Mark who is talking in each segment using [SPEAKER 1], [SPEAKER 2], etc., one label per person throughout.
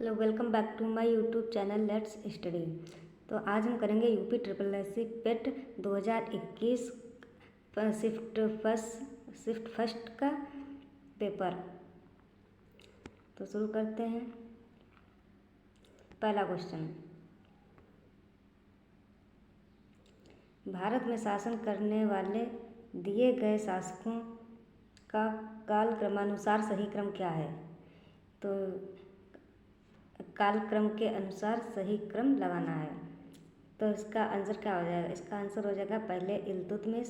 [SPEAKER 1] Hello, welcome back to my YouTube channel let's study. तो आज हम करेंगे UP triple S C PET 2021 shift first का paper. तो शुरू करते हैं। पहला क्वेश्चन, भारत में शासन करने वाले दिए गए शासकों का कालक्रमानुसार सही क्रम क्या है? तो कालक्रम के अनुसार सही क्रम लगाना है। तो इसका आंसर क्या हो जाएगा? इसका आंसर हो जाएगा पहले इल्तुतमिश,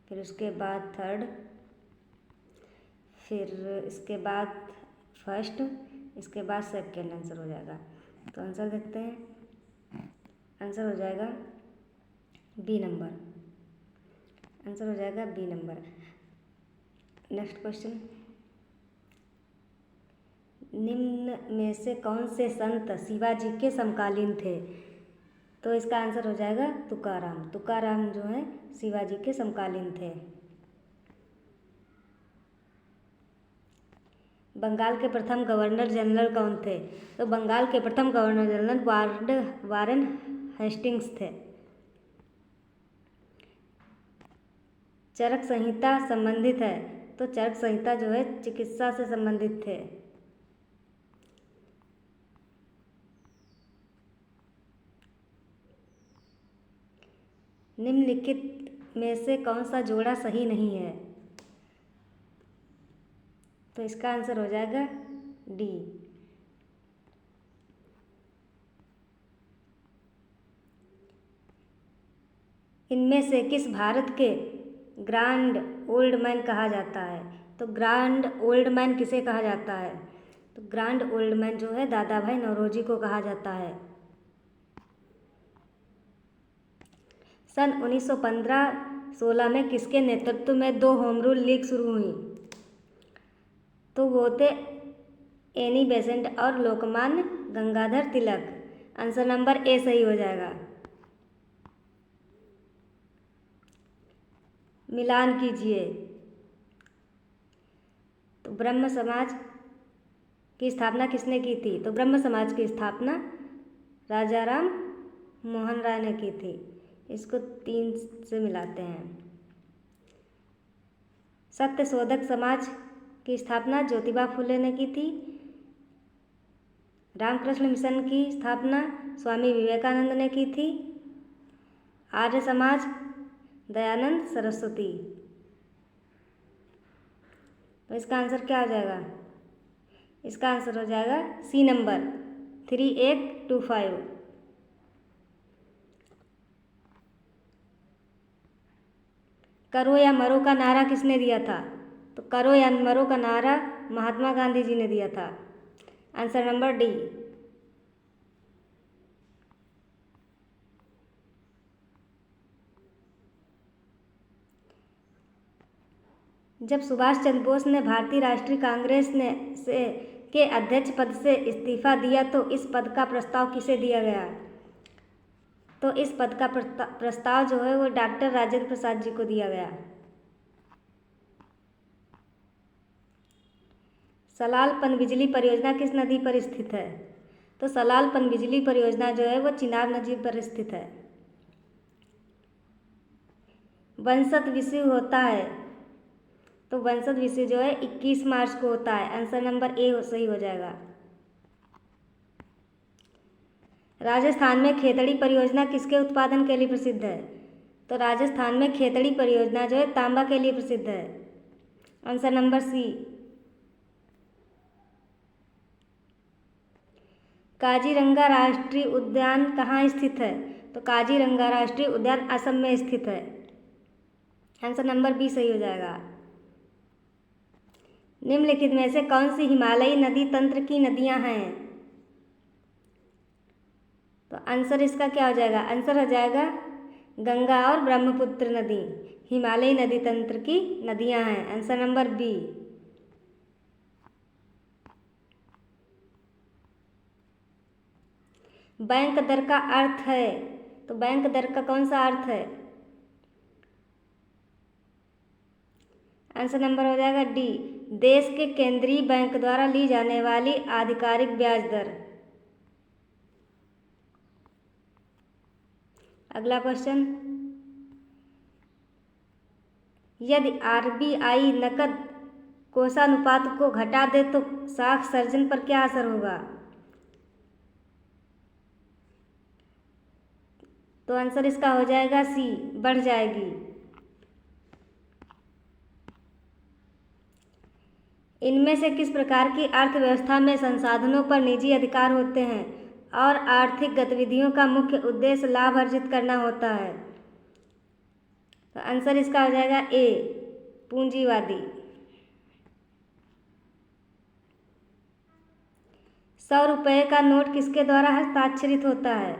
[SPEAKER 1] फिर उसके बाद थर्ड, फिर इसके बाद फर्स्ट, इसके बाद सेकेंड आंसर हो जाएगा। तो आंसर देखते हैं। आंसर हो जाएगा बी नंबर। आंसर हो जाएगा बी नंबर। नेक्स्ट क्वेश्चन, निम्न में से कौन से संत शिवाजी के समकालीन थे? तो इसका आंसर हो जाएगा तुकाराम। तुकाराम जो है शिवाजी के समकालीन थे। बंगाल के प्रथम गवर्नर जनरल कौन थे? तो बंगाल के प्रथम गवर्नर जनरल वारेन हेस्टिंग्स थे। चरक संहिता संबंधित है? तो चरक संहिता जो है चिकित्सा से संबंधित थे। निम्नलिखित में से कौन सा जोड़ा सही नहीं है? तो इसका आंसर हो जाएगा डी। इनमें से किस भारत के ग्रांड ओल्ड मैन कहा जाता है? तो ग्रांड ओल्ड मैन किसे कहा जाता है? तो ग्रांड ओल्ड मैन जो है दादा भाई नौरोजी को कहा जाता है। सन 1915-16 में किसके नेतृत्व में 2 होम रूल लीग शुरू हुई? तो वो थे एनी बेसेंट और लोकमान्य गंगाधर तिलक। आंसर नंबर ए सही हो जाएगा। मिलान कीजिए। तो ब्रह्म समाज की स्थापना किसने की थी? तो ब्रह्म समाज की स्थापना राजा राम मोहन राय ने की थी। इसको 3 से मिलाते हैं। सत्य शोधक समाज की स्थापना ज्योतिबा फुले ने की थी। रामकृष्ण मिशन की स्थापना स्वामी विवेकानंद ने की थी। आर्य समाज दयानंद सरस्वती। तो इसका आंसर क्या हो जाएगा? इसका आंसर हो जाएगा सी नंबर 3825। करो या मरो का नारा किसने दिया था? तो करो या मरो का नारा महात्मा गांधी जी ने दिया था। Answer number D. जब सुभाष चंद्र बोस ने भारतीय राष्ट्रीय कांग्रेस के अध्यक्ष पद से इस्तीफा दिया तो इस पद का प्रस्ताव किसे दिया गया? तो इस पद का प्रस्ताव जो है वो डॉक्टर राजेंद्र प्रसाद जी को दिया गया। सलाल पनबिजली परियोजना किस नदी पर स्थित है? तो सलाल पनबिजली परियोजना जो है वो चिनाब नदी पर स्थित है। वंशत विषु होता है? तो वंशत विषु जो है 21 मार्च को होता है। आंसर नंबर ए सही हो जाएगा। राजस्थान में खेतड़ी परियोजना किसके उत्पादन के लिए प्रसिद्ध है? तो राजस्थान में खेतड़ी परियोजना जो है तांबा के लिए प्रसिद्ध है। आंसर नंबर सी। काजीरंगा राष्ट्रीय उद्यान कहाँ स्थित है? तो काजीरंगा राष्ट्रीय उद्यान असम में स्थित है। आंसर नंबर बी सही हो जाएगा। निम्नलिखित में से कौन सी हिमालयी नदी तंत्र की नदियां हैं? तो आंसर इसका क्या हो जाएगा? आंसर हो जाएगा गंगा और ब्रह्मपुत्र नदी हिमालयी नदी तंत्र की नदियां हैं। Answer number B. बैंक दर का अर्थ है? तो बैंक दर का कौन सा अर्थ है? आंसर नंबर हो जाएगा डी, देश के केंद्रीय बैंक द्वारा ली जाने वाली आधिकारिक ब्याज दर। अगला क्वेश्चन, यदि आरबीआई नकद कोषानुपात को घटा दे तो साख सर्जन पर क्या असर होगा? तो आंसर इसका हो जाएगा सी, बढ़ जाएगी। इनमें से किस प्रकार की अर्थव्यवस्था में संसाधनों पर निजी अधिकार होते हैं और आर्थिक गतिविधियों का मुख्य उद्देश्य लाभ अर्जित करना होता है? तो आंसर इसका हो जाएगा ए, पूंजीवादी। 100 रुपये का नोट किसके द्वारा हस्ताक्षरित होता है?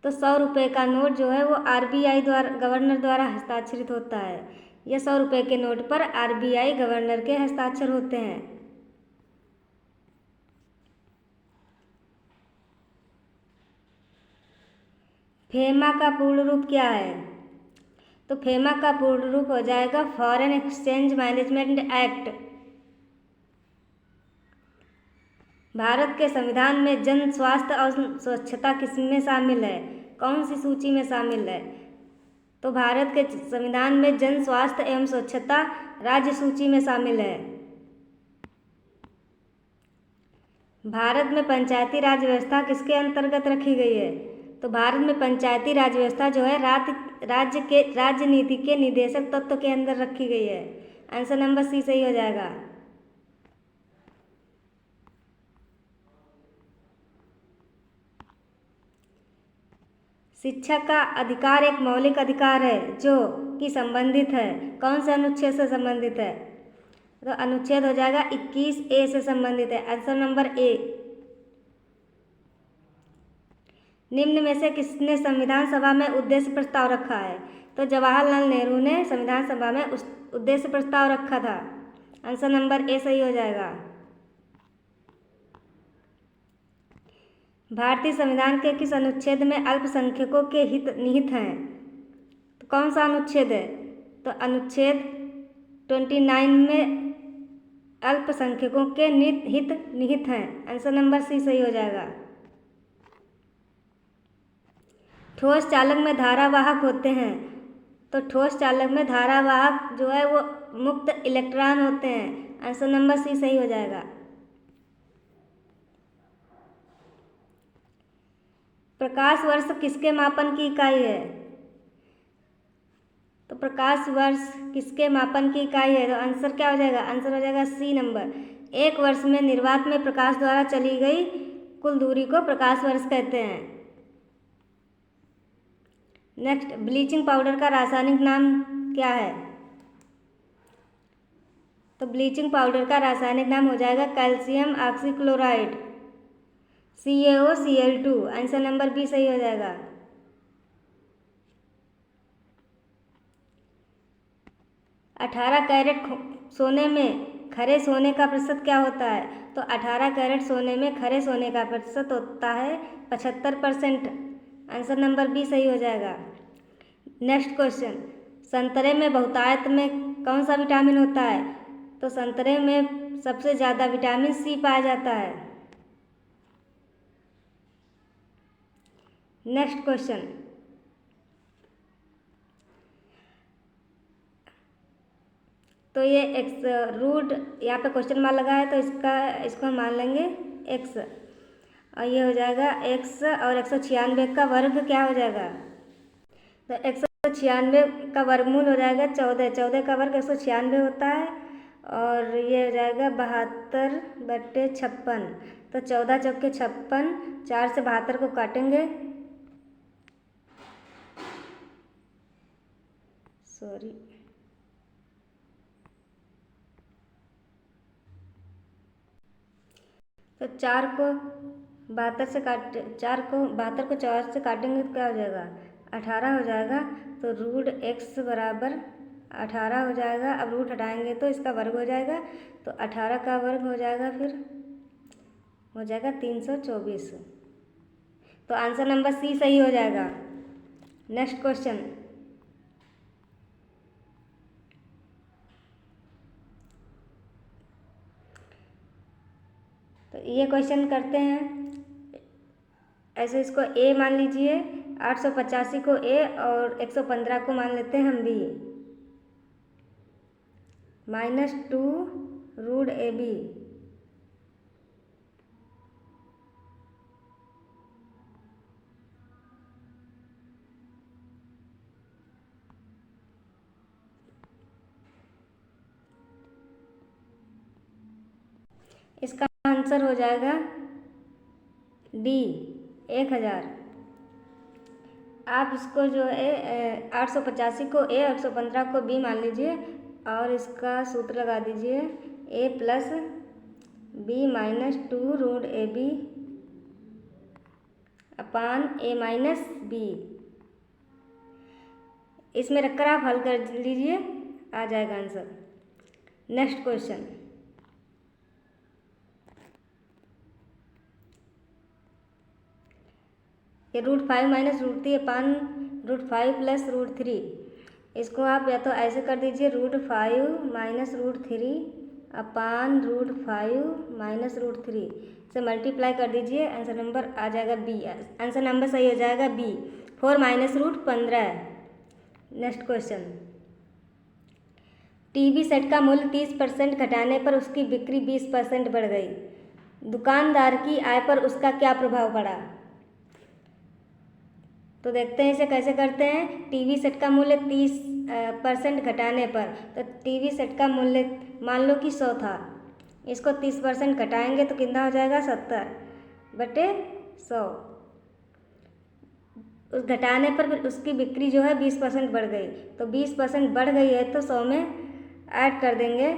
[SPEAKER 1] तो 100 रुपये का नोट जो है वो आरबीआई द्वारा, गवर्नर द्वारा हस्ताक्षरित होता है। यह 100 रुपये के नोट पर आरबीआई गवर्नर के हस्ताक्षर होते हैं। फेमा का पूर्ण रूप क्या है? तो फेमा का पूर्ण रूप हो जाएगा foreign exchange management act. Bharat के संविधान में जन स्वास्थ्य और स्वच्छता किसमें शामिल है? कौन सी सूची में शामिल है? तो भारत के संविधान में जन स्वास्थ्य एवं स्वच्छता राज्य सूची में शामिल है। भारत में पंचायती राज व्यवस्था किसके अंतर्गत रखी गई है? तो भारत में पंचायती राज व्यवस्था जो है राज्य नीति के निदेशक तत्व के अंदर रखी गई है। आंसर नंबर सी सही हो जाएगा। शिक्षा का अधिकार एक मौलिक अधिकार है जो कि संबंधित है, कौन से अनुच्छेद से संबंधित है? तो अनुच्छेद हो जाएगा 21A से संबंधित है। आंसर नंबर ए। निम्न में से किसने संविधान सभा में उद्देश्य प्रस्ताव रखा है? तो जवाहरलाल नेहरू ने संविधान सभा में उद्देश्य प्रस्ताव रखा था। आंसर नंबर ए सही हो जाएगा। भारतीय संविधान के किस अनुच्छेद में अल्पसंख्यकों के हित निहित हैं? तो कौन सा अनुच्छेद है? तो अनुच्छेद 29 में अल्पसंख्यकों के हित निहित हैं। आंसर नंबर सी सही हो जाएगा। ठोस चालक में धारावाहक होते हैं, तो ठोस चालक में धारावाहक जो है वो मुक्त इलेक्ट्रॉन होते हैं। आंसर नंबर सी सही हो जाएगा। प्रकाश वर्ष किसके मापन की इकाई है? तो प्रकाश वर्ष किसके मापन की इकाई है? तो आंसर क्या हो जाएगा? आंसर हो जाएगा सी नंबर। एक वर्ष में निर्वात में प्रकाश द्वारा चली गई कुल दूरी को प्रकाश वर्ष कहते हैं। नेक्स्ट, ब्लीचिंग पाउडर का रासायनिक नाम क्या है? तो ब्लीचिंग पाउडर का रासायनिक नाम हो जाएगा calcium oxychloride, CaOCl2। Answer number B सही हो जाएगा। अठारह कैरेट सोने में खरे सोने का प्रतिशत क्या होता है? तो 18 कैरेट सोने में खरे सोने का प्रतिशत होता है 75%। आंसर नंबर बी सही हो जाएगा। नेक्स्ट क्वेश्चन, संतरे में बहुतायत में कौन सा विटामिन होता है? तो संतरे में सबसे ज़्यादा विटामिन सी पाया जाता है। नेक्स्ट क्वेश्चन, तो ये एक्स रूट, यहाँ पे क्वेश्चन मार्क लगा है तो इसको हम मान लेंगे एक्स, और ये हो जाएगा एक्स, और 196 का वर्ग क्या हो जाएगा? तो 196 का वर्गमूल हो जाएगा 14। 14 का वर्ग 196 होता है, और ये हो जाएगा 72/56। तो 14 चौके 56, 4 से 72 को काटेंगे, सॉरी, तो 4 को 72 से 4 से काटेंगे तो क्या हो जाएगा? 18 हो जाएगा। तो रूट एक्स बराबर 18 हो जाएगा। अब रूट हटाएंगे तो इसका वर्ग हो जाएगा, तो 18 का वर्ग हो जाएगा, फिर हो जाएगा 324। तो आंसर नंबर सी सही हो जाएगा। नेक्स्ट क्वेश्चन, ये क्वेश्चन करते हैं। ऐसे इसको ए मान लीजिए, 885 को ए और 115 को मान लेते हैं हम बी। -2√AB। इसका आंसर हो जाएगा डी 1000। आप इसको जो है 885 को ए और 115 को बी मान लीजिए और इसका सूत्र लगा दीजिए ए प्लस बी -2√AB अपान ए माइनस बी। इसमें रखकर आप हल कर लीजिए, आ जाएगा आंसर। नेक्स्ट क्वेश्चन, ये √5 - √3 अपान √5 + √3। इसको आप या तो ऐसे कर दीजिए √5 - √3 अपान √5 - √3 से मल्टीप्लाई कर दीजिए, आंसर नंबर आ जाएगा बी। आंसर नंबर सही हो जाएगा B, 4 - √15। Next question, TV set का मूल्य 30% घटाने पर उसकी बिक्री 20% बढ़ गई। दुकानदार की आय पर उसका क्या प्रभाव पड़ा? तो देखते हैं इसे कैसे करते हैं। टीवी सेट का मूल्य 30% घटाने पर, तो टीवी सेट का मूल्य मान लो कि 100 था, इसको 30% घटाएंगे तो कितना हो जाएगा 70/100। उस घटाने पर फिर उसकी बिक्री जो है 20% बढ़ गई, तो 20% बढ़ गई है तो 100 में ऐड कर देंगे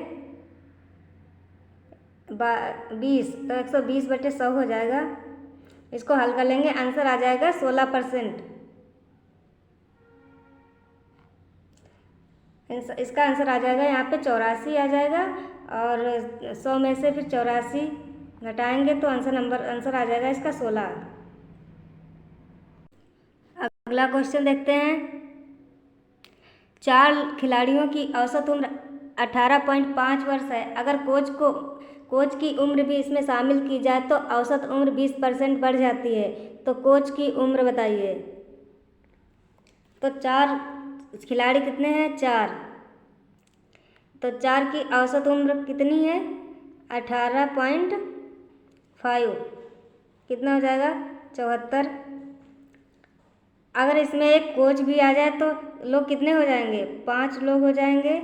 [SPEAKER 1] 20, तो 120/100 हो जाएगा। इसको हल कर लेंगे, आंसर आ जाएगा 16%। इसका आंसर आ जाएगा यहाँ पे 84 आ जाएगा, और 100 में से फिर 84 घटाएंगे तो आंसर आ जाएगा इसका 16। अगला क्वेश्चन देखते हैं। 4 खिलाड़ियों की औसत उम्र 18.5 वर्ष है। अगर कोच की उम्र भी इसमें शामिल की जाए तो औसत उम्र 20% बढ़ जाती है। तो कोच की उम्र बताइए। तो 4 खिलाड़ी कितने हैं? 4। तो 4 की औसत उम्र कितनी है? 18.5। कितना हो जाएगा? 74। अगर इसमें एक कोच भी आ जाए तो लोग कितने हो जाएंगे? 5 लोग हो जाएंगे।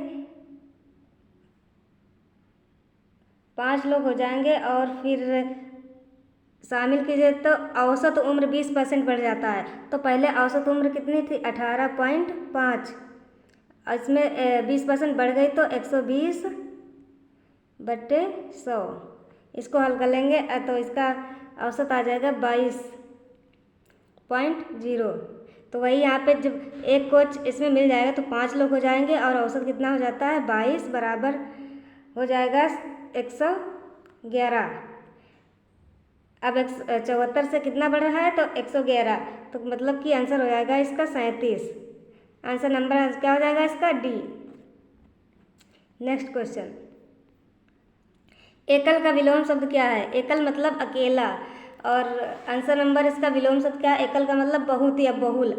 [SPEAKER 1] 5 लोग हो जाएंगे और फिर शामिल कीजिए तो औसत उम्र 20% बढ़ जाता है। तो पहले औसत उम्र कितनी थी? 18.5। इसमें 20% बढ़ गई तो 120/100। इसको हल कर लेंगे तो इसका औसत आ जाएगा 22.0। तो वही यहाँ पे जब एक कोच इसमें मिल जाएगा तो 5 लोग हो जाएंगे और औसत कितना हो जाता है? 22 बराबर हो जाएगा 111। अब 74 से कितना बढ़ रहा है? तो 111, तो मतलब कि आंसर हो जाएगा इसका 37। आंसर नंबर क्या हो जाएगा इसका? डी। नेक्स्ट क्वेश्चन, एकल का विलोम शब्द क्या है? एकल मतलब अकेला, और आंसर नंबर इसका विलोम शब्द क्या है? एकल का मतलब बहुत या बहुल।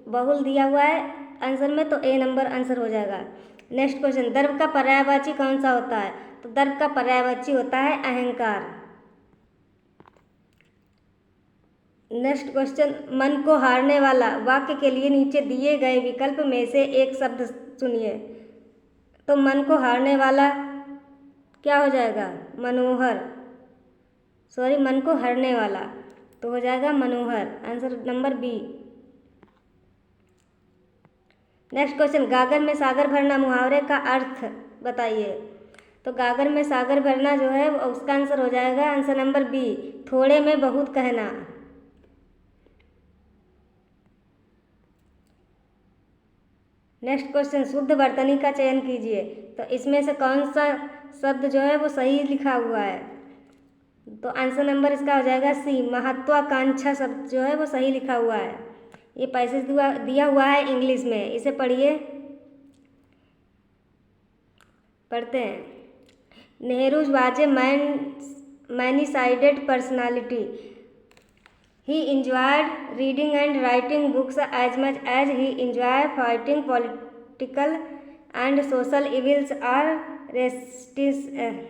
[SPEAKER 1] बहुल दिया हुआ है आंसर में, तो ए नंबर आंसर हो जाएगा। नेक्स्ट क्वेश्चन, द्रव्य का पर्यायवाची कौन सा होता है? तो द्रव्य का पर्यायवाची होता है अहंकार। नेक्स्ट क्वेश्चन, मन को हारने वाला वाक्य के लिए नीचे दिए गए विकल्प में से एक शब्द चुनिए। तो मन को हारने वाला क्या हो जाएगा? मनोहर। मन को हरने वाला तो हो जाएगा Manohar. Answer number B. Next question, गागर में सागर भरना मुहावरे का अर्थ बताइए। तो गागर में सागर भरना जो है उसका आंसर हो जाएगा आंसर नंबर बी, थोड़े में बहुत कहना। नेक्स्ट क्वेश्चन, शुद्ध वर्तनी का चयन कीजिए। तो इसमें से कौन सा शब्द जो है वो सही लिखा हुआ है? तो आंसर नंबर इसका हो जाएगा सी, महत्वाकांक्षा शब्द जो है वो सही लिखा हुआ है। ये पैसेज दिया हुआ है इंग्लिश में, इसे पढ़िए। पढ़ते हैं। Nehru's was a man many-sided personality. He enjoyed reading and writing books as much as he enjoyed fighting political and social evils or resisting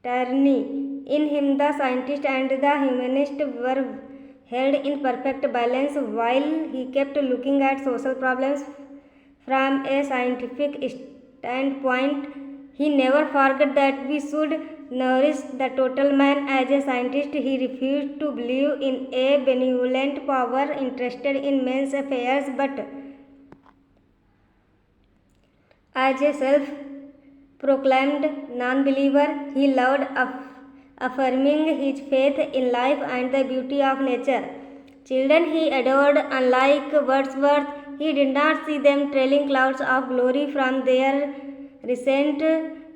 [SPEAKER 1] tyranny. In him, the scientist and the humanist were held in perfect balance. While he kept looking at social problems from a scientific standpoint, he never forgot that we should nourish the total man. As a scientist, he refused to believe in a benevolent power interested in men's affairs, but as a self-proclaimed non-believer, he loved affirming his faith in life and the beauty of nature. Children he adored. Unlike Wordsworth, he did not see them trailing clouds of glory from their recent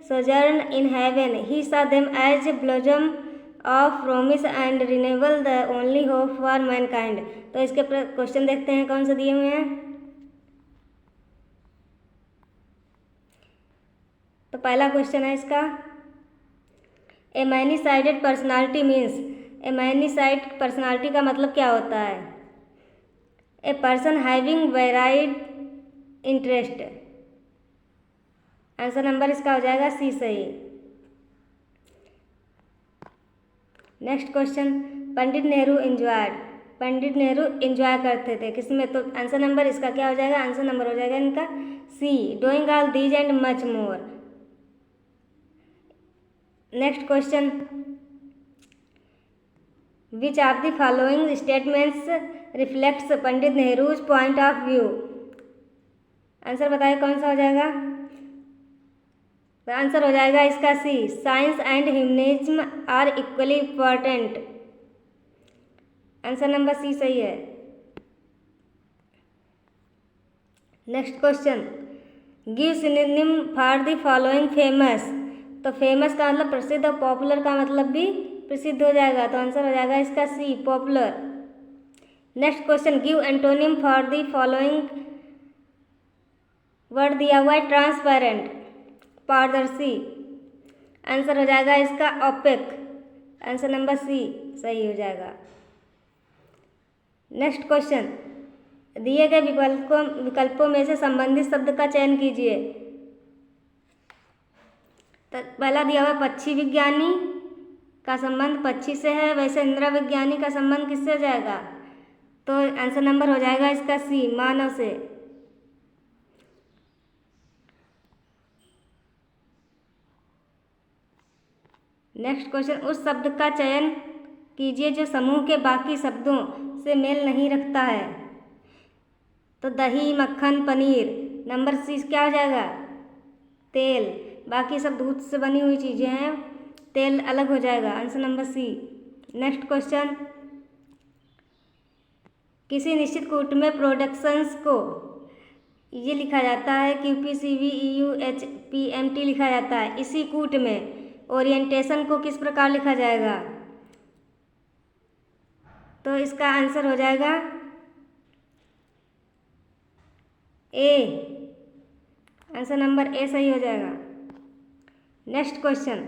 [SPEAKER 1] sojourn in heaven. He saw them as a blossom of promise and renewal, the only hope for mankind. तो इसके question देखते हैं कौन से दिए हुए हैं। तो पहला क्वेश्चन है इसका, ए मैनी साइडेड पर्सनालिटी मीन्स। ए मैनी साइड पर्सनालिटी का मतलब क्या होता है? A person having varied interest. Answer number इसका हो जाएगा सी सही। Next question, Pandit Nehru enjoyed. Pandit Nehru enjoy करते थे किसमें? तो आंसर नंबर इसका क्या हो जाएगा? आंसर नंबर हो जाएगा इनका C, doing all these and much more. Next question, which of the following statements reflects Pandit Nehru's point of view. Answer बताइए कौन सा हो जाएगा? तो आंसर हो जाएगा इसका C, science and humanism are equally important. Answer number C सही है। Next question, give synonym for the following famous. तो फेमस का मतलब प्रसिद्ध और पॉपुलर का मतलब भी प्रसिद्ध हो जाएगा। तो आंसर हो जाएगा इसका C, popular. Next question, give antonym for the following word दिया हुआ है, ट्रांसपेरेंट, पारदर्शी। आंसर हो जाएगा इसका ओपेक। आंसर नंबर सी सही हो जाएगा। नेक्स्ट क्वेश्चन, दिए गए विकल्पों में से संबंधित शब्द का चयन कीजिए। तो पहला दिया हुआ पक्षी विज्ञानी का संबंध पक्षी से है, वैसे इंदिरा विज्ञानी का संबंध किससे हो जाएगा? तो आंसर नंबर हो जाएगा इसका सी, मानव से। नेक्स्ट क्वेश्चन, उस शब्द का चयन कीजिए जो समूह के बाकी शब्दों से मेल नहीं रखता है। तो दही, मक्खन, पनीर। नंबर सी क्या हो जाएगा? तेल। बाकी सब दूध से बनी हुई चीज़ें हैं, तेल अलग हो जाएगा। Answer number C. Next question, किसी निश्चित कूट में प्रोडक्शंस को ये लिखा जाता है, QPCVEUHPMT लिखा जाता है। इसी कूट में ओरिएंटेशन को किस प्रकार लिखा जाएगा? तो इसका आंसर हो जाएगा ए। आंसर नंबर ए सही हो जाएगा। नेक्स्ट क्वेश्चन,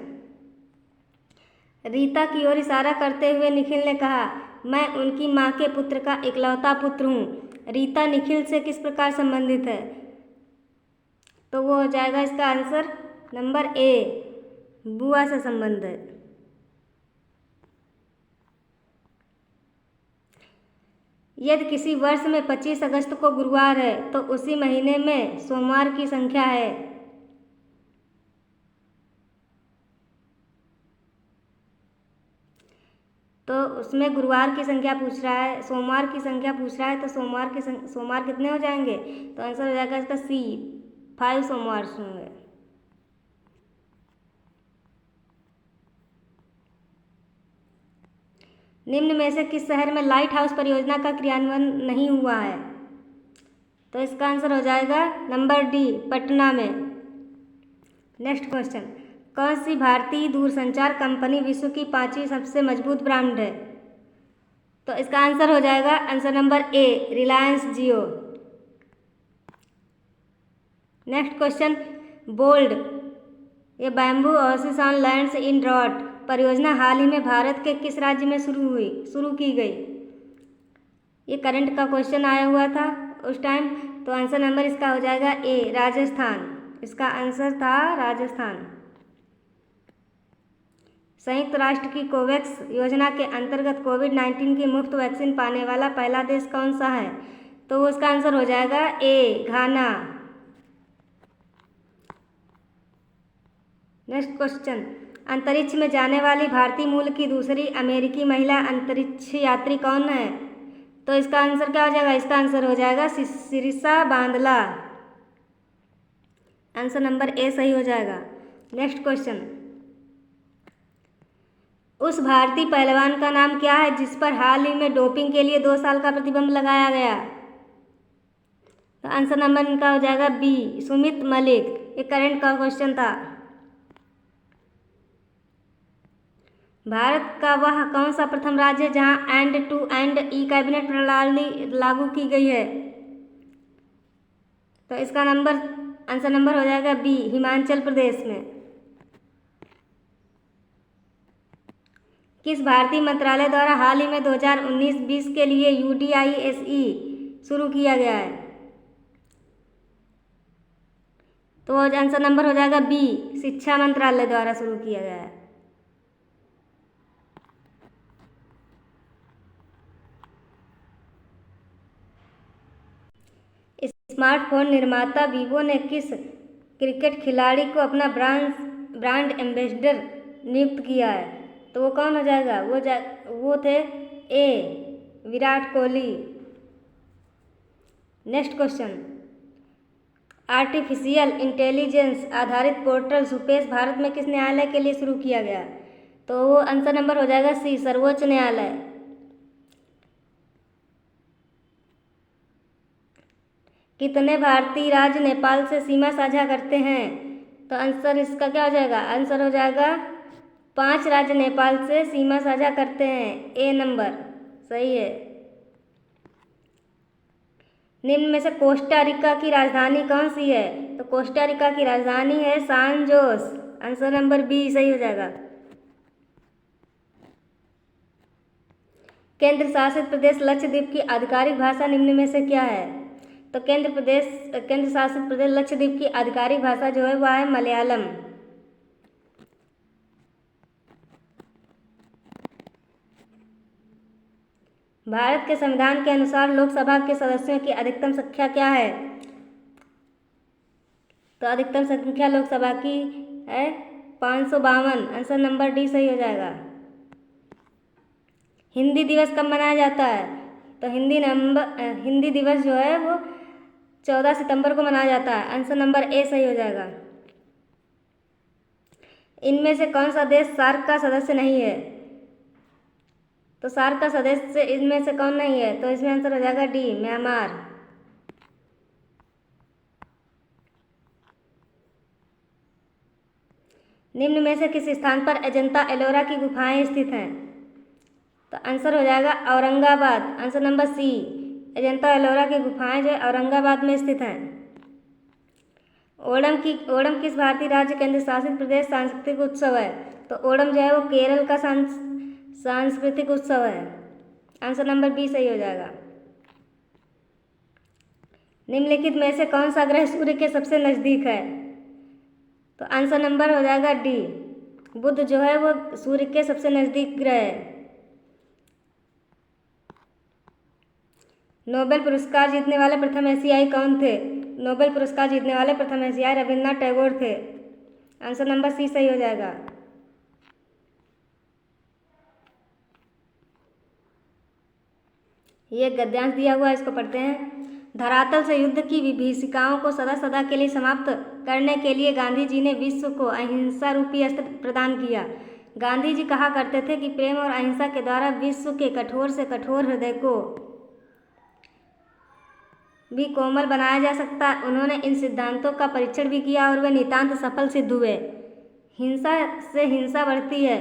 [SPEAKER 1] रीता की ओर इशारा करते हुए निखिल ने कहा, मैं उनकी माँ के पुत्र का इकलौता पुत्र हूँ। रीता निखिल से किस प्रकार संबंधित है? तो वो हो जाएगा इसका आंसर नंबर ए, बुआ से संबंध है। यदि किसी वर्ष में 25 अगस्त को गुरुवार है तो उसी महीने में सोमवार की संख्या है। तो उसमें गुरुवार की संख्या पूछ रहा है, सोमवार की संख्या पूछ रहा है, तो सोमवार कितने हो जाएंगे? तो आंसर हो जाएगा इसका सी, 5 सोमवार होंगे। निम्न में से किस शहर में लाइट हाउस परियोजना का क्रियान्वयन नहीं हुआ है? तो इसका आंसर हो जाएगा नंबर डी, पटना में। नेक्स्ट क्वेश्चन, कौन सी भारतीय दूरसंचार कंपनी विश्व की 5वीं सबसे मजबूत ब्रांड है? तो इसका आंसर हो जाएगा answer number A, Reliance Jio. Next question, BOLD ये bamboo oasis on lands in drought परियोजना हाल ही में भारत के किस राज्य में शुरू की गई? ये करंट का क्वेश्चन आया हुआ था उस टाइम। तो आंसर नंबर इसका हो जाएगा ए, राजस्थान। इसका आंसर था राजस्थान। संयुक्त राष्ट्र की कोवैक्स योजना के अंतर्गत कोविड-19 की मुफ्त वैक्सीन पाने वाला पहला देश कौन सा है? तो उसका आंसर हो जाएगा ए, घाना। नेक्स्ट क्वेश्चन, अंतरिक्ष में जाने वाली भारतीय मूल की दूसरी अमेरिकी महिला अंतरिक्ष यात्री कौन है? तो इसका आंसर क्या हो जाएगा? इसका आंसर हो जाएगा सिरिसा बांदला। आंसर नंबर ए सही हो जाएगा। नेक्स्ट क्वेश्चन, उस भारतीय पहलवान का नाम क्या है जिस पर हाल ही में डोपिंग के लिए 2 साल का प्रतिबंध लगाया गया? तो आंसर नंबर इनका हो जाएगा बी, सुमित मलिक। ये करंट का क्वेश्चन था। भारत का वह कौन सा प्रथम राज्य है जहां end to end e cabinet प्रणाली लागू की गई है? तो इसका आंसर नंबर हो जाएगा बी, हिमाचल प्रदेश में। किस भारतीय मंत्रालय द्वारा हाल ही में 2019-20 के लिए UDISE शुरू किया गया है? तो आंसर नंबर हो जाएगा बी, शिक्षा मंत्रालय द्वारा शुरू किया गया है। स्मार्टफोन निर्माता वीवो ने किस क्रिकेट खिलाड़ी को अपना ब्रांड एम्बेसडर नियुक्त किया है? तो वो कौन हो जाएगा? वो थे A, Virat Kohli. Next question, artificial intelligence आधारित पोर्टल सुपेश भारत में किस न्यायालय के लिए शुरू किया गया? तो वो आंसर नंबर हो जाएगा सी, सर्वोच्च न्यायालय। कितने भारतीय राज्य नेपाल से सीमा साझा करते हैं? तो आंसर इसका क्या हो जाएगा? आंसर हो जाएगा 5 राज्य नेपाल से सीमा साझा करते हैं। ए नंबर सही है। निम्न में से कोस्टा रिका की राजधानी कौन सी है? तो कोस्टा रिका की राजधानी है सान जोस। आंसर नंबर बी सही हो जाएगा। केंद्र शासित प्रदेश लक्षद्वीप की आधिकारिक भाषा निम्न में से क्या है? तो केंद्र शासित प्रदेश लक्षद्वीप की आधिकारिक भाषा जो है वह है मलयालम। भारत के संविधान के अनुसार लोकसभा के सदस्यों की अधिकतम संख्या क्या है? तो अधिकतम संख्या लोकसभा की है 552। आंसर नंबर डी सही हो जाएगा। हिंदी दिवस कब मनाया जाता है? तो हिंदी दिवस जो है वो 14 सितंबर को मनाया जाता है। आंसर नंबर ए सही हो जाएगा। इनमें से कौन सा देश सार्क का सदस्य नहीं है? तो सार्क का सदस्य इनमें से कौन नहीं है? तो इसमें आंसर हो जाएगा डी, म्यांमार। निम्न में से किस स्थान पर अजंता एलोरा की गुफाएं स्थित हैं? तो आंसर हो जाएगा Aurangabad. Answer number C, Ajanta Ellora की गुफाएं जो है औरंगाबाद में स्थित हैं। ओणम किस भारतीय राज्य केंद्र शासित प्रदेश सांस्कृतिक उत्सव है? तो ओणम जो है वो केरल का सांस्कृतिक उत्सव है। आंसर नंबर बी सही हो जाएगा। निम्नलिखित में से कौन सा ग्रह सूर्य के सबसे नजदीक है? तो आंसर नंबर हो जाएगा डी, बुध जो है वो सूर्य के सबसे नजदीक ग्रह है। नोबेल पुरस्कार जीतने वाले प्रथम एशियाई कौन थे? नोबेल पुरस्कार जीतने वाले प्रथम एशियाई रविन्द्रनाथ टैगोर थे। आंसर नंबर सी सही हो जाएगा। ये गद्यांश दिया हुआ है, इसको पढ़ते हैं। धरातल से युद्ध की विभीषिकाओं को सदा सदा के लिए समाप्त करने के लिए गांधी जी ने विश्व को अहिंसा रूपी अस्त्र प्रदान किया। गांधी जी कहा करते थे कि प्रेम और अहिंसा के द्वारा विश्व के कठोर से कठोर हृदय को भी कोमल बनाया जा सकता। उन्होंने इन सिद्धांतों का परीक्षण भी किया और वे नितांत सफल सिद्ध हुए। हिंसा से हिंसा बढ़ती है,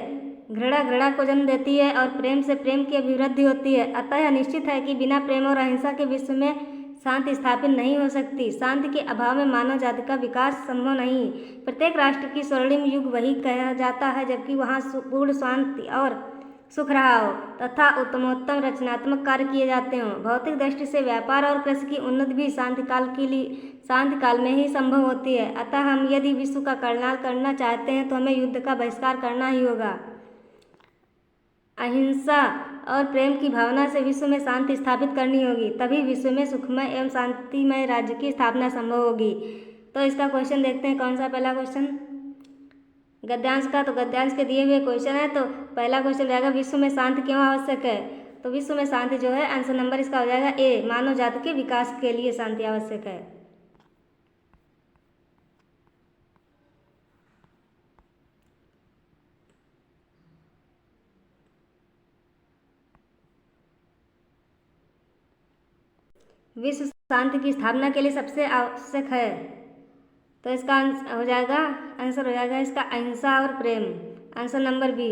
[SPEAKER 1] घृणा घृणा को जन्म देती है और प्रेम से प्रेम की अभिवृद्धि होती है। अतः यह निश्चित है कि बिना प्रेम और अहिंसा के विश्व में शांति स्थापित नहीं हो सकती। शांति के अभाव में मानव जाति का विकास संभव नहीं। प्रत्येक राष्ट्र की स्वर्णिम युग वही कहा जाता है जबकि वहाँ पूर्ण शांति और सुख रहा हो तथा उत्तमोत्तम रचनात्मक कार्य किए जाते हों। भौतिक दृष्टि से व्यापार और कृषि की उन्नति भी शांति काल में ही संभव होती है। अतः हम यदि विश्व का कल्याण करना चाहते हैं तो हमें युद्ध का बहिष्कार करना ही होगा। अहिंसा और प्रेम की भावना से विश्व में शांति स्थापित करनी होगी, तभी विश्व में सुखमय एवं शांतिमय राज्य की स्थापना संभव होगी। तो इसका क्वेश्चन देखते हैं, कौन सा पहला क्वेश्चन गद्यांश का। तो गद्यांश के दिए हुए क्वेश्चन है, तो पहला क्वेश्चन रहेगा विश्व में शांति क्यों आवश्यक है। तो विश्व में शांति जो है, आंसर नंबर इसका हो जाएगा ए, मानव जाति के विकास के लिए शांति आवश्यक है। विश्व शांति की स्थापना के लिए सबसे आवश्यक है, तो इसका आंसर हो जाएगा इसका अहिंसा और प्रेम, answer number B.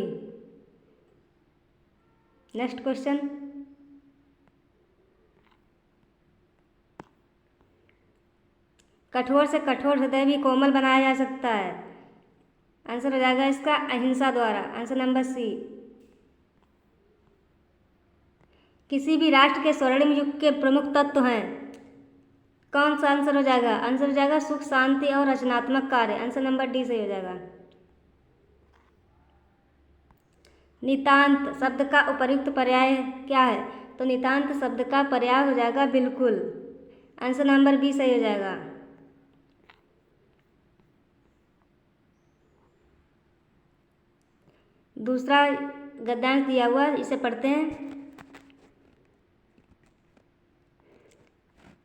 [SPEAKER 1] Next question, कठोर से कठोर हृदय भी कोमल बनाया जा सकता है, आंसर हो जाएगा इसका अहिंसा द्वारा, आंसर नंबर सी। किसी भी राष्ट्र के स्वर्णिम युग के प्रमुख तत्व हैं, कौन सा आंसर हो जाएगा। आंसर हो जाएगा सुख, शांति और रचनात्मक कार्य, आंसर नंबर डी सही हो जाएगा। नितांत शब्द का उपर्युक्त पर्याय क्या है। तो नितांत शब्द का पर्याय हो जाएगा बिल्कुल, आंसर नंबर बी सही हो जाएगा। दूसरा गद्यांश दिया हुआ, इसे पढ़ते हैं,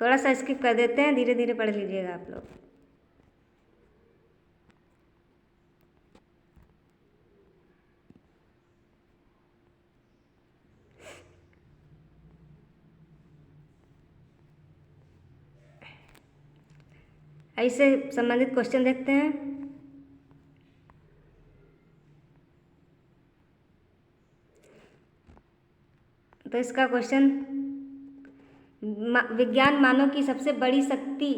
[SPEAKER 1] थोड़ा सा स्किप कर देते हैं, धीरे धीरे पढ़ लीजिएगा आप लोग। ऐसे संबंधित क्वेश्चन देखते हैं। तो इसका क्वेश्चन, विज्ञान मानव की सबसे बड़ी शक्ति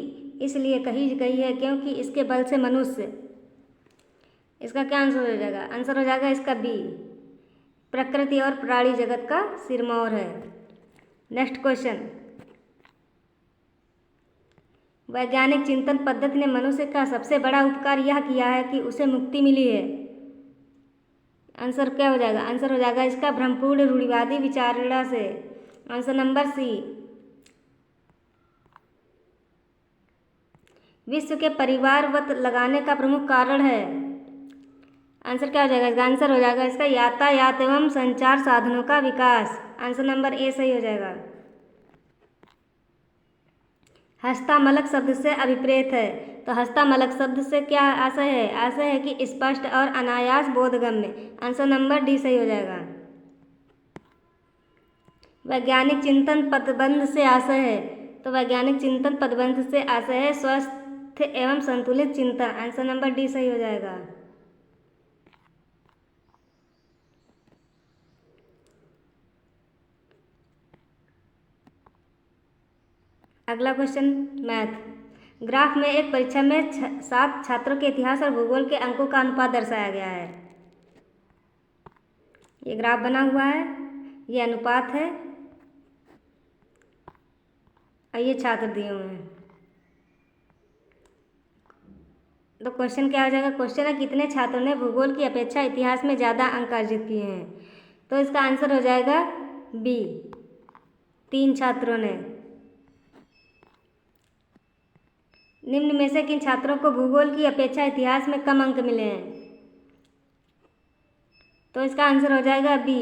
[SPEAKER 1] इसलिए कही गई है क्योंकि इसके बल से मनुष्य, इसका क्या आंसर हो जाएगा। आंसर हो जाएगा इसका बी, प्रकृति और प्राणी जगत का सिरमौर है। नेक्स्ट क्वेश्चन, वैज्ञानिक चिंतन पद्धति ने मनुष्य का सबसे बड़ा उपकार यह किया है कि उसे मुक्ति मिली है, आंसर क्या हो जाएगा। आंसर हो जाएगा इसका भ्रमपूर्ण रूढ़िवादी विचारणा से, आंसर नंबर सी। विश्व के परिवारवत लगाने का प्रमुख कारण है, आंसर क्या हो जाएगा। इसका आंसर हो जाएगा इसका यातायात एवं संचार साधनों का विकास, आंसर नंबर ए सही हो जाएगा। हस्तामलक शब्द से अभिप्रेत है, तो हस्तामलक शब्द से क्या आशय है। आशय है कि स्पष्ट और अनायास बोधगम्य, आंसर नंबर डी सही हो जाएगा। वैज्ञानिक चिंतन पदबंध से आशय है, तो वैज्ञानिक चिंतन पदबंध से आशय है स्वस्थ एवं संतुलित चिंतन, आंसर नंबर डी सही हो जाएगा। अगला क्वेश्चन, मैथ। ग्राफ में एक परीक्षा में 7 छात्रों के इतिहास और भूगोल के अंकों का अनुपात दर्शाया गया है। ये ग्राफ बना हुआ है, ये अनुपात है और ये छात्र दिए हुए हैं। तो क्वेश्चन क्या हो जाएगा। क्वेश्चन है कितने छात्रों ने भूगोल की अपेक्षा इतिहास में ज़्यादा अंक अर्जित किए हैं। तो इसका आंसर हो जाएगा बी, 3 छात्रों ने। निम्न में से किन छात्रों को भूगोल की अपेक्षा इतिहास में कम अंक मिले हैं। तो इसका आंसर हो जाएगा बी,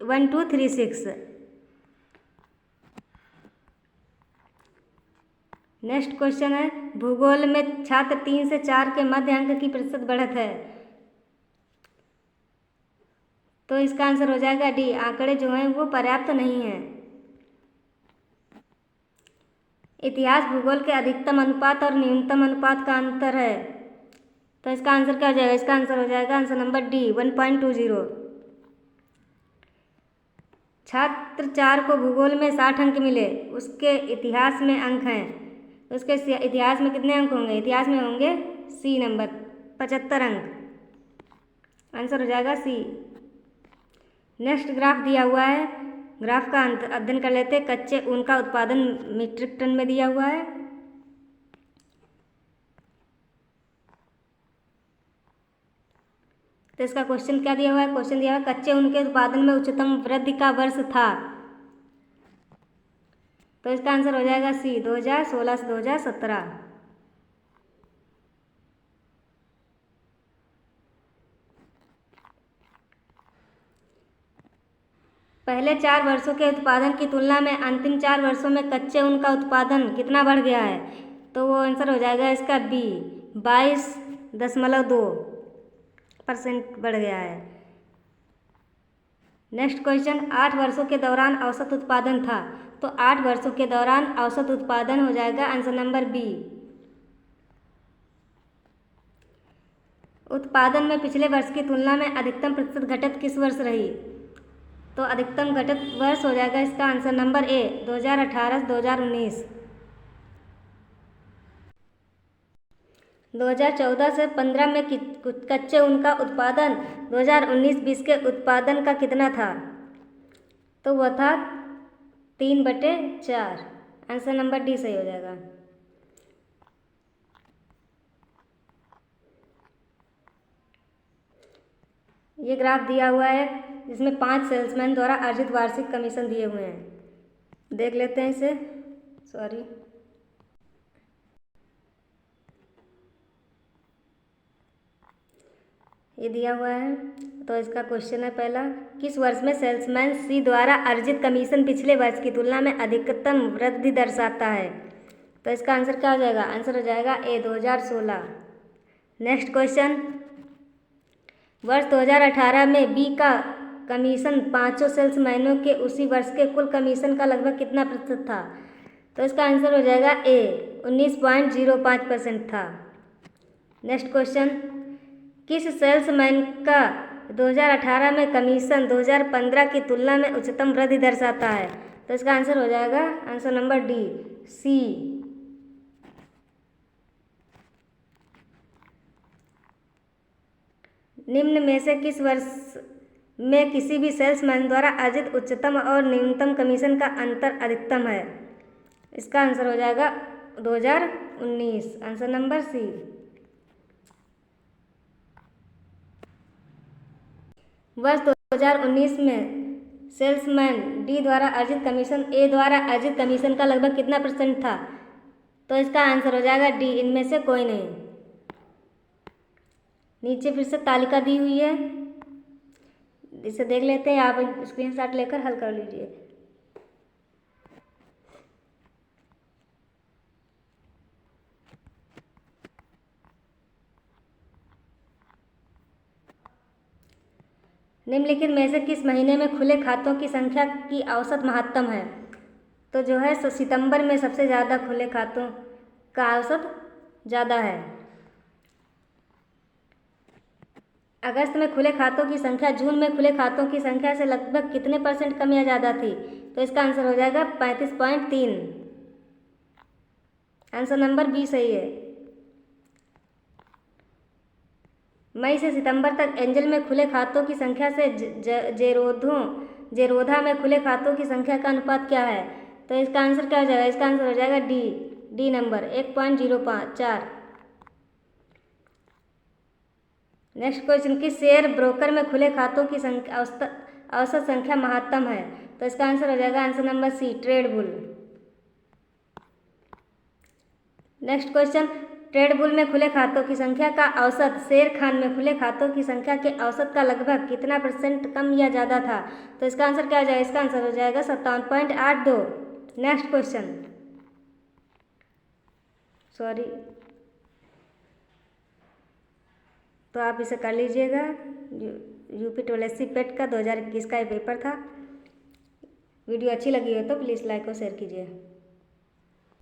[SPEAKER 1] 1 2 3 6। नेक्स्ट क्वेश्चन है, भूगोल में छात्र 3 से 4 के मध्य अंक की प्रतिशत बढ़त है। तो इसका आंसर हो जाएगा डी, आंकड़े जो हैं वो पर्याप्त नहीं हैं। इतिहास भूगोल के अधिकतम अनुपात और न्यूनतम अनुपात का अंतर है। तो इसका आंसर क्या हो जाएगा। इसका आंसर हो जाएगा आंसर नंबर डी, 1.20। छात्र 4 को भूगोल में 60 अंक मिले, उसके इतिहास में अंक हैं, तो उसके इतिहास में कितने अंक होंगे? इतिहास में होंगे सी नंबर 75 अंक। आंसर हो जाएगा सी। नेक्स्ट ग्राफ दिया हुआ है, ग्राफ का अध्ययन कर लेते हैं। कच्चे ऊन का उत्पादन मीट्रिक टन में दिया हुआ है। तो इसका क्वेश्चन क्या दिया हुआ है? क्वेश्चन दिया हुआ है कच्चे ऊन के उत्पादन में उच्चतम वृद्धि का वर्ष था। तो इसका आंसर हो जाएगा सी 2016 से 2017। पहले 4 वर्षों के उत्पादन की तुलना में अंतिम 4 वर्षों में कच्चे ऊन का उत्पादन कितना बढ़ गया है? तो वो आंसर हो जाएगा इसका बी 22.2% बढ़ गया है। नेक्स्ट क्वेश्चन, 8 वर्षों के दौरान औसत उत्पादन था। तो 8 वर्षों के दौरान औसत उत्पादन हो जाएगा आंसर नंबर बी। उत्पादन में पिछले वर्ष की तुलना में अधिकतम प्रतिशत घटत किस वर्ष रही? तो अधिकतम घटत वर्ष हो जाएगा इसका आंसर नंबर ए 2018 से 2019। 2014 से 15 में कच्चे ऊन का उत्पादन 2019-20 के उत्पादन का कितना था? तो वह था 3/4। आंसर नंबर डी सही हो जाएगा। ये ग्राफ दिया हुआ है जिसमें 5 सेल्समैन द्वारा अर्जित वार्षिक कमीशन दिए हुए हैं, देख लेते हैं इसे। सॉरी, ये दिया हुआ है। तो इसका क्वेश्चन है पहला, किस वर्ष में सेल्समैन सी द्वारा अर्जित कमीशन पिछले वर्ष की तुलना में अधिकतम वृद्धि दर्शाता है? तो इसका आंसर क्या हो जाएगा? आंसर हो जाएगा ए 2016। नेक्स्ट क्वेश्चन, वर्ष 2018 में बी का कमीशन 5 सेल्समैनों के उसी वर्ष के कुल कमीशन का लगभग कितना प्रतिशत था? तो इसका आंसर हो जाएगा ए 19.05% था। नेक्स्ट क्वेश्चन, किस सेल्समैन का 2018 में कमीशन 2015 की तुलना में उच्चतम वृद्धि दर्शाता है? तो इसका आंसर हो जाएगा आंसर नंबर डी सी। निम्न में से किस वर्ष में किसी भी सेल्समैन द्वारा अर्जित उच्चतम और न्यूनतम कमीशन का अंतर अधिकतम है? इसका आंसर हो जाएगा 2019। Answer number C. वर्ष 2019 में सेल्समैन डी द्वारा अर्जित कमीशन ए द्वारा अर्जित कमीशन का लगभग कितना % था? तो इसका आंसर हो जाएगा डी, इनमें से कोई नहीं। नीचे फिर से तालिका दी हुई है, इसे देख लेते हैं। आप स्क्रीनशॉट लेकर हल कर लीजिए। निम्नलिखित में से किस महीने में खुले खातों की संख्या की औसत महत्तम है? तो जो है सितंबर में सबसे ज़्यादा खुले खातों का औसत ज़्यादा है। अगस्त में खुले खातों की संख्या जून में खुले खातों की संख्या से लगभग कितने % कम या ज़्यादा थी? तो इसका आंसर हो जाएगा 35.3। आंसर नंबर बी सही है। मई से सितंबर तक एंजल में खुले खातों की संख्या से जेरोधा में खुले खातों की संख्या का अनुपात क्या है? तो इसका आंसर क्या हो जाएगा? इसका आंसर हो जाएगा डी नंबर 1.04। नेक्स्ट क्वेश्चन, किस शेयर ब्रोकर में खुले खातों की संख्या औसत संख्या महत्तम है? तो इसका आंसर हो जाएगा आंसर नंबर सी ट्रेडबुल। नेक्स्ट क्वेश्चन, ट्रेडबुल में खुले खातों की संख्या का औसत शेर खान में खुले खातों की संख्या के औसत का लगभग कितना % कम या ज़्यादा था? तो इसका आंसर क्या हो जाएगा? इसका आंसर हो जाएगा 57.82। नेक्स्ट क्वेश्चन, सॉरी, तो आप इसे कर लीजिएगा। यूपी ट्वेल्थ पेट का 2021 का ये पेपर था। वीडियो अच्छी लगी हो तो प्लीज़ लाइक और शेयर कीजिए।